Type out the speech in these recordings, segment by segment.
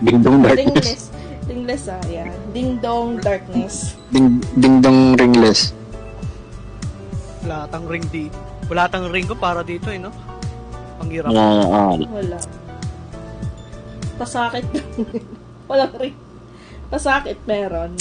Ding Dong Darkness. Dingless yan. Ding Dong Darkness. Ding Dong Ringless. Wala tang ring di. Wala tang ring ko para dito no? Ang hirap. Wala. Pasakit lang. Walang ring. Pasakit meron.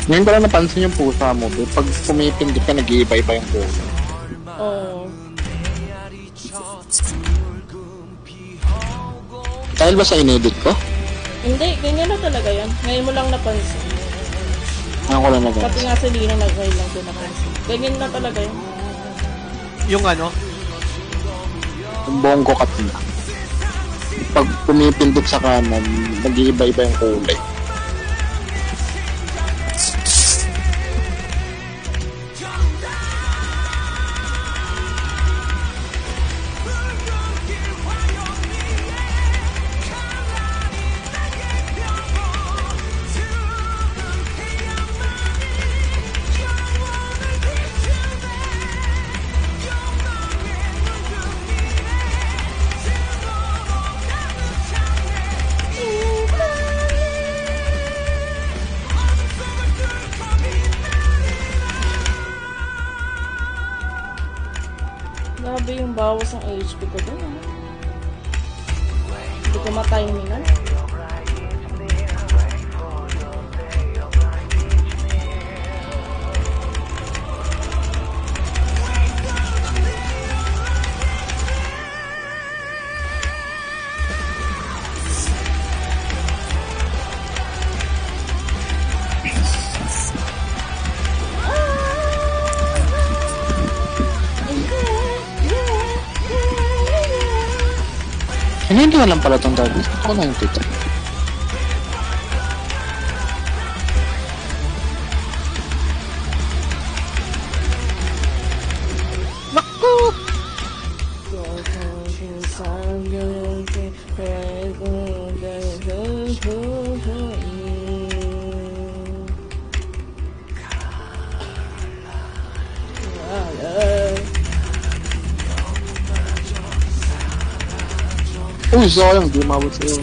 Ngayon ko lang napansin yung pusa mo. Pag pumipindot ka, nag-iiba-iba yung pusa. Oo. Dahil ba sa inedit ko? Hindi, ganyan na talaga yan. Ngayon mo lang napansin. Ngayon ko lang napansin. Pati nga si Lina nag-ngayon lang din napansin. Ganyan na talaga yan. Yung ano? Yung bonggo cut na. Pag pumipindot sa kanan, nag-iiba-iba yung kulay. Grabe yung bawas ng HP ko dun, ah. Hindi ko matimingan. Hindi ko alam pala itong darkness. Ito ko na yung tito. Naku! Uy, sayang. Di mabot sa'yo.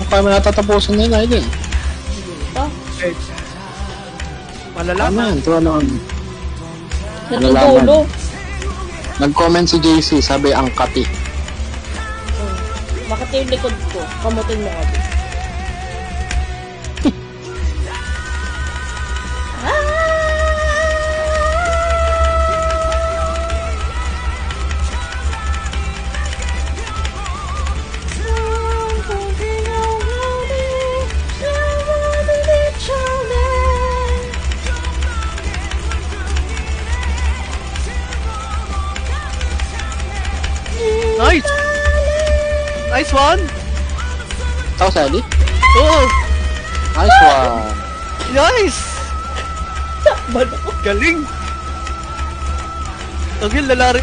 Kaya mo natatapusan na yun, idol. Ito. Malalaman. Ito ano. Natutulo. Nag-comment si JC, sabi ang kati. Makati yung likod ko. Kamutin mo ako. Nice! Nice one! Ako, Sally? Oo! Nice one. Nice! Takban ako. Galing! Ang yun, lalari.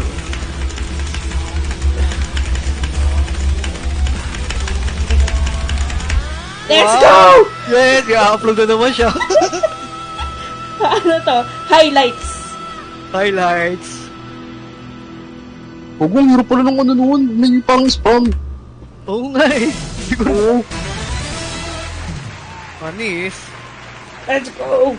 Let's Wow! go! Yes! I-upload na naman siya. Ano to? Highlights. Highlights. Huwag mo, hirap pala ng ano noon. May parang spam. Oo nga eh. Hindi ko Oo. Panis. Let's go!